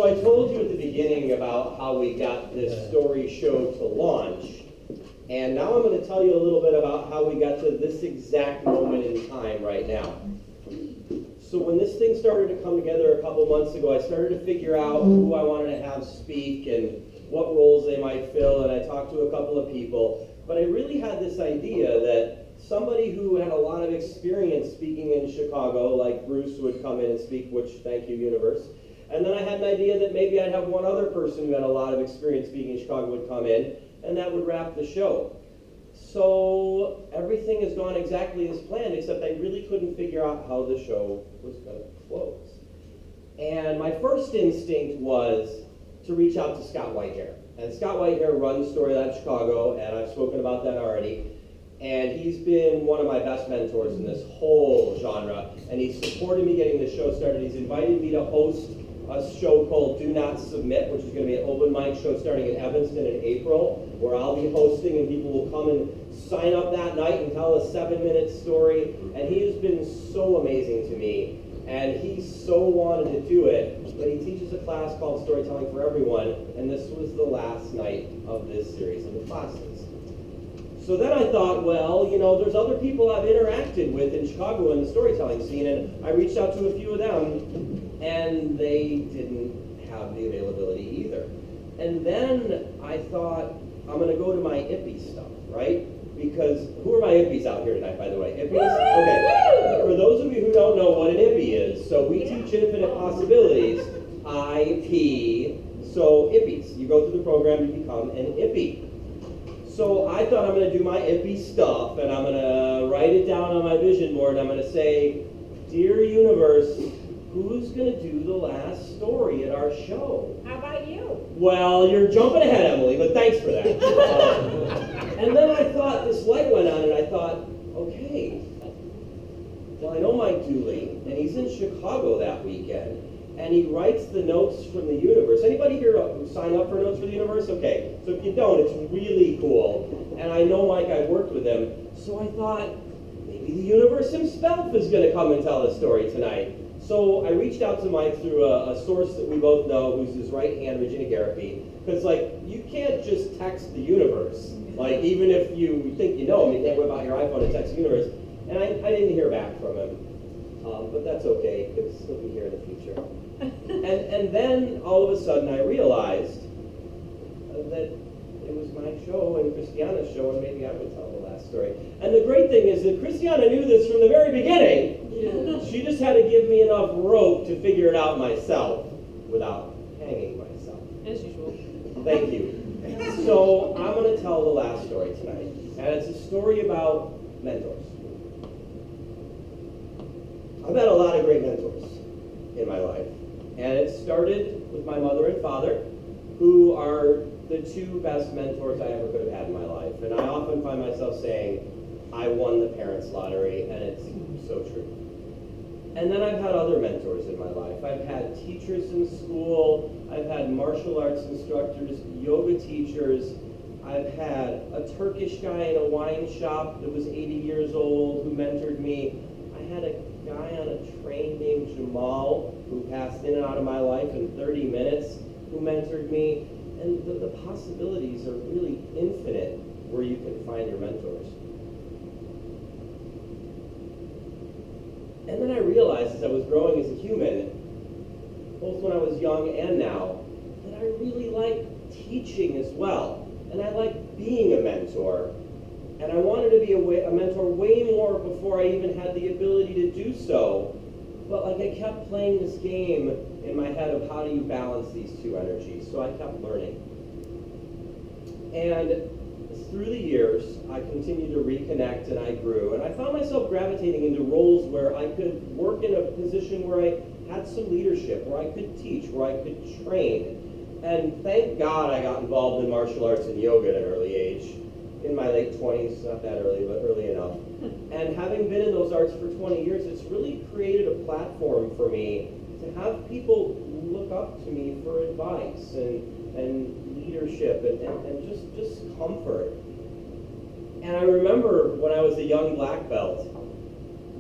So I told you at the beginning about how we got this story show to launch, and now I'm going to tell you a little bit about how we got to this exact moment in time right now. So when this thing started to come together a couple months ago, I started to figure out who I wanted to have speak and what roles they might fill, and I talked to a couple of people, but I really had this idea that somebody who had a lot of experience speaking in Chicago, like Bruce, would come in and speak, which, thank you, universe. And then I had an idea that maybe I'd have one other person who had a lot of experience speaking in Chicago would come in, and that would wrap the show. So everything has gone exactly as planned, except I really couldn't figure out how the show was going to close. And my first instinct was to reach out to Scott Whitehair. And Scott Whitehair runs Story Lab Chicago, and I've spoken about that already. And he's been one of my best mentors in this whole genre, and he's supported me getting the show started. He's invited me to host a show called Do Not Submit, which is going to be an open mic show starting in Evanston in April, where I'll be hosting, and people will come and sign up that night and tell a 7-minute story. And he has been so amazing to me, and he so wanted to do it, but he teaches a class called Storytelling for Everyone, and this was the last night of this series of the classes. So then I thought, well, you know, there's other people I've interacted with in Chicago in the storytelling scene, and I reached out to a few of them, and they didn't have the availability either. And then I thought, I'm going to go to my IPPY stuff, right? Because, who are my IPPYs out here tonight, by the way? IPPYs? Okay. For those of you who don't know what an IPPY is, so we teach infinite possibilities, IP, so IPPYs. You go through the program, you become an IPPY. So I thought I'm going to do my IPPY stuff, and I'm going to write it down on my vision board, and I'm going to say, Dear Universe, who's going to do the last story at our show? How about you? Well, you're jumping ahead, Emily, but thanks for that. And then I thought, this light went on, and I thought, okay, well, I know Mike Dooley, and he's in Chicago that weekend, and he writes the notes from the universe. Anybody here sign up for Notes for the Universe? Okay, so if you don't, it's really cool. And I know Mike, I worked with him, so I thought, maybe the universe himself is going to come and tell a story tonight. So I reached out to Mike through a source that we both know, who's his right hand, Regina Garapi, because, like, you can't just text the universe. Like, even if you think you know him, you can't whip out your iPhone and text the universe. And I didn't hear back from him, but that's okay, because he'll be here in the future. And then, all of a sudden, I realized that it was my show and Christiana's show, and maybe I would tell the last story. And the great thing is that Christiana knew this from the very beginning. Yeah. She just had to give me enough rope to figure it out myself without hanging myself. As usual. Thank you. So I'm going to tell the last story tonight. And it's a story about mentors. I've had a lot of great mentors in my life. And it started with my mother and father, who are the two best mentors I ever could have had in my life. And I often find myself saying, I won the parents' lottery, and it's so true. And then I've had other mentors in my life. I've had teachers in school, I've had martial arts instructors, yoga teachers, I've had a Turkish guy in a wine shop that was 80 years old who mentored me. I had a guy on a train named Jamal who passed in and out of my life in 30 minutes who mentored me. And the possibilities are really infinite where you can find your mentors. And then I realized as I was growing as a human, both when I was young and now, that I really like teaching as well. And I like being a mentor. And I wanted to be a mentor way more before I even had the ability to do so. But like I kept playing this game in my head of how do you balance these two energies. So I kept learning. And through the years, I continued to reconnect and I grew. And I found myself gravitating into roles where I could work in a position where I had some leadership, where I could teach, where I could train. And thank God I got involved in martial arts and yoga at an early age. In my late 20s, not that early, but early enough. And having been in those arts for 20 years, it's really created a platform for me to have people look up to me for advice and leadership and just comfort. And I remember when I was a young black belt,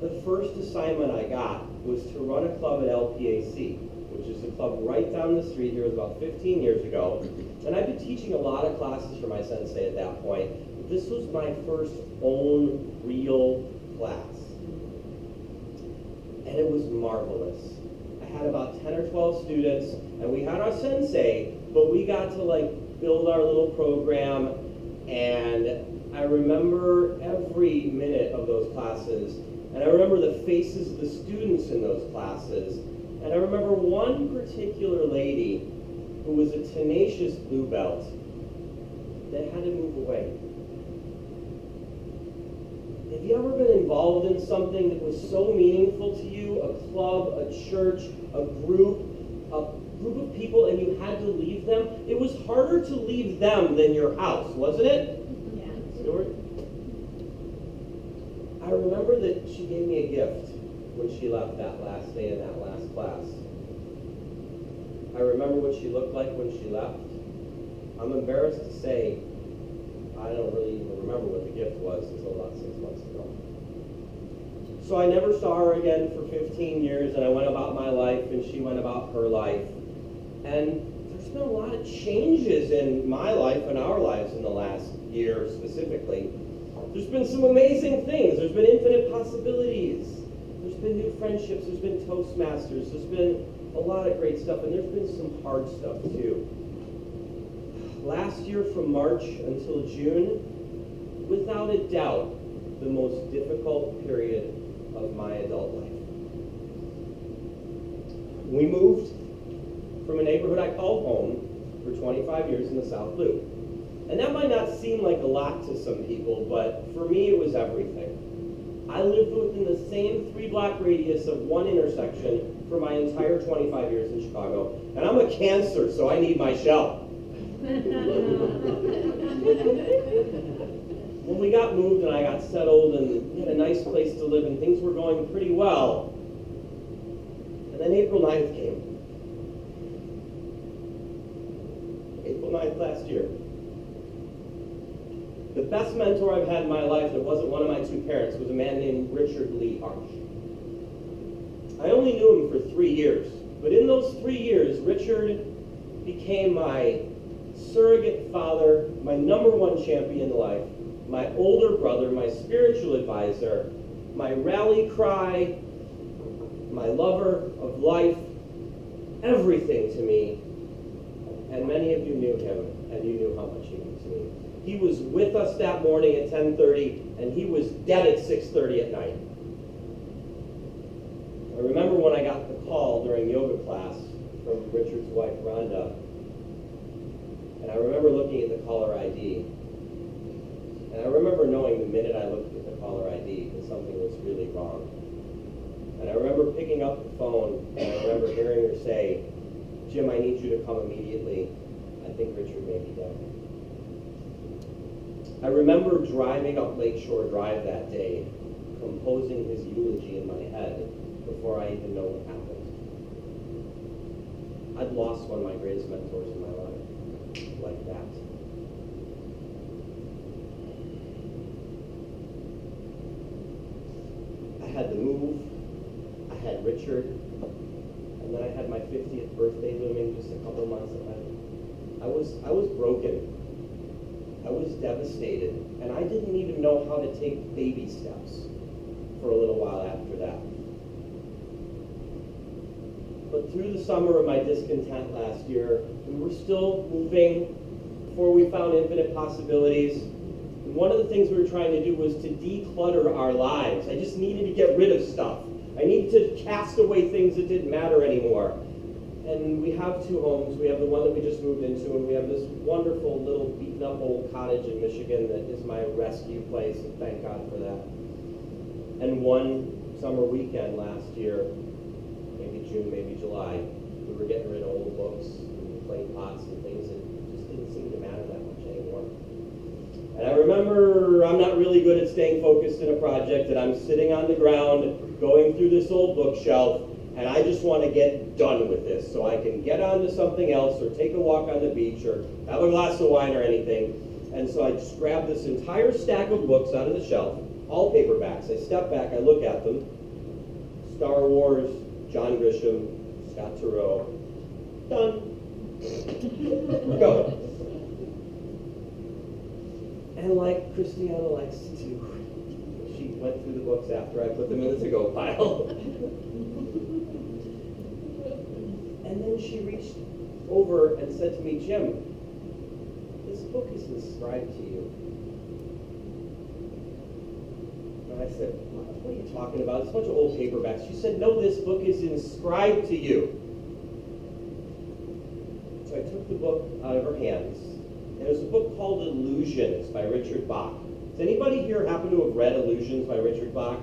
the first assignment I got was to run a club at LPAC. which is the club right down the street here. It was about 15 years ago. And I've been teaching a lot of classes for my sensei at that point. This was my first own real class. And it was marvelous. I had about 10 or 12 students, and we had our sensei, but we got to build our little program, and I remember every minute of those classes, and I remember the faces of the students in those classes, and I remember one particular lady who was a tenacious blue belt that had to move away. Have you ever been involved in something that was so meaningful to you, a club, a church, a group of people, and you had to leave them? It was harder to leave them than your house, wasn't it? Yeah. Stuart? I remember that she gave me a gift when she left that last day in that last class. I remember what she looked like when she left. I'm embarrassed to say I don't really even remember what the gift was until about 6 months ago. So I never saw her again for 15 years, and I went about my life, and she went about her life. And there's been a lot of changes in my life and our lives in the last year specifically. There's been some amazing things. There's been infinite possibilities. There's been new friendships. There's been Toastmasters. There's been a lot of great stuff, and there's been some hard stuff too. Last year from March until June, without a doubt, the most difficult period of my adult life. We moved from a neighborhood I called home for 25 years in the South Loop. And that might not seem like a lot to some people, but for me it was everything. I lived within the same 3-block radius of one intersection for my entire 25 years in Chicago. And I'm a Cancer, so I need my shell. When we got moved and I got settled and we had a nice place to live and things were going pretty well, and then April 9th came. April 9th last year. The best mentor I've had in my life that wasn't one of my two parents was a man named Richard Lee Harsh. I only knew him for 3 years, but in those 3 years, Richard became my surrogate father, my #1 champion in life, my older brother, my spiritual advisor, my rally cry, my lover of life, everything to me. And many of you knew him, and you knew how much he meant to me. He was with us that morning at 10:30, and he was dead at 6:30 at night. I remember when I got the call during yoga class from Richard's wife, Rhonda, and I remember looking at the caller ID. And I remember knowing the minute I looked at the caller ID that something was really wrong. And I remember picking up the phone, and I remember hearing her say, "Jim, I need you to come immediately. I think Richard may be dead." I remember driving up Lakeshore Drive that day, composing his eulogy in my head before I even know what happened. I'd lost one of my greatest mentors in my life, like that. I had the move, I had Richard, and then I had my 50th birthday looming just a couple months ahead. I was broken. I was devastated, and I didn't even know how to take baby steps for a little while after that. But through the summer of my discontent last year, we were still moving before we found infinite possibilities. And one of the things we were trying to do was to declutter our lives. I just needed to get rid of stuff. I needed to cast away things that didn't matter anymore. And we have 2 homes. We have the one that we just moved into, and we have this wonderful little beaten-up old cottage in Michigan that is my rescue place, and thank God for that. And one summer weekend last year, maybe June, maybe July, we were getting rid of old books and clay pots and things that just didn't seem to matter that much anymore. And I remember I'm not really good at staying focused in a project, and I'm sitting on the ground going through this old bookshelf, and I just want to get done with this so I can get on to something else or take a walk on the beach or have a glass of wine or anything. And so I just grabbed this entire stack of books out of the shelf, all paperbacks. I step back, I look at them. Star Wars, John Grisham, got to row. Done. Go. And like Christiana likes to do, she went through the books after I put them in the to-go pile. And then she reached over and said to me, Jim, this book is inscribed to you. And I said, what are you talking about? It's a bunch of old paperbacks. She said, no, this book is inscribed to you. So I took the book out of her hands, and it was a book called Illusions by Richard Bach. Does anybody here happen to have read Illusions by Richard Bach?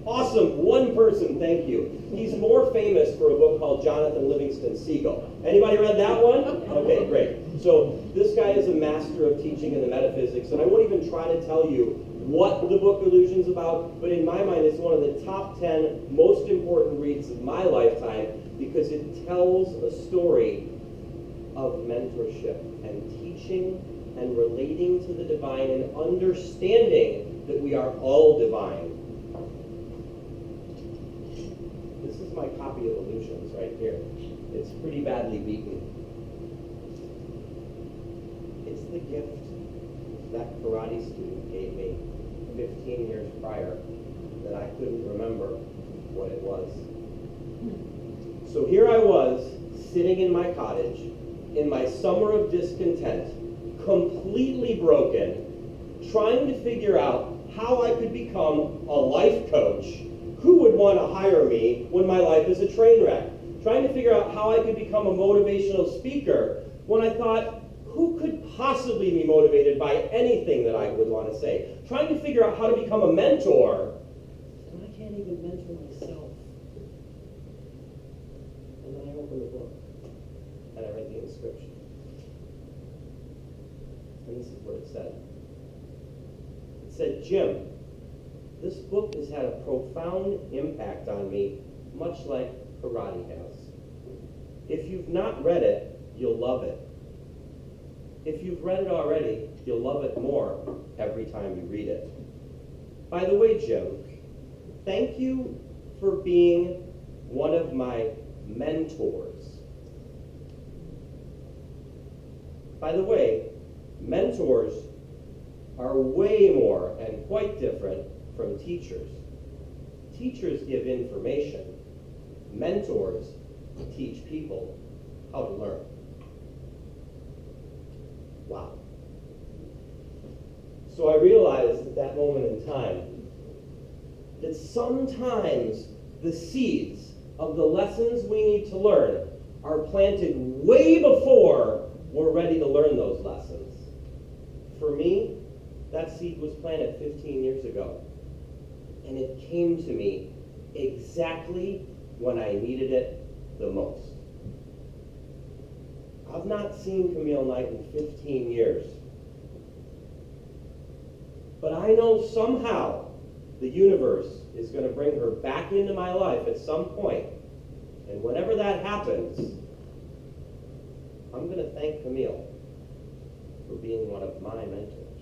Awesome, one person, thank you. He's more famous for a book called Jonathan Livingston Seagull. Anybody read that one? Okay, great. So this guy is a master of teaching in the metaphysics, and I won't even try to tell you what the book Illusions about, but in my mind it's one of the top 10 most important reads of my lifetime because it tells a story of mentorship and teaching and relating to the divine and understanding that we are all divine. This is my copy of Illusions right here. It's pretty badly beaten. It's the gift that karate student gave me 15 years prior that I couldn't remember what it was. So here I was, sitting in my cottage, in my summer of discontent, completely broken, trying to figure out how I could become a life coach. Who would want to hire me when my life is a train wreck? Trying to figure out how I could become a motivational speaker when I thought, who could possibly be motivated by anything that I would want to say? Trying to figure out how to become a mentor, and I can't even mentor myself. And then I opened the book, and I read the inscription. And this is what it said. It said, Jim, this book has had a profound impact on me, much like karate has. If you've not read it, you'll love it. If you've read it already, you'll love it more every time you read it. By the way, Jim, thank you for being one of my mentors. By the way, mentors are way more and quite different from teachers. Teachers give information. Mentors teach people how to learn. Wow. So I realized at that moment in time that sometimes the seeds of the lessons we need to learn are planted way before we're ready to learn those lessons. For me, that seed was planted 15 years ago, and it came to me exactly when I needed it the most. I've not seen Camille Knight in 15 years. But I know somehow the universe is going to bring her back into my life at some point. And whenever that happens, I'm going to thank Camille for being one of my mentors.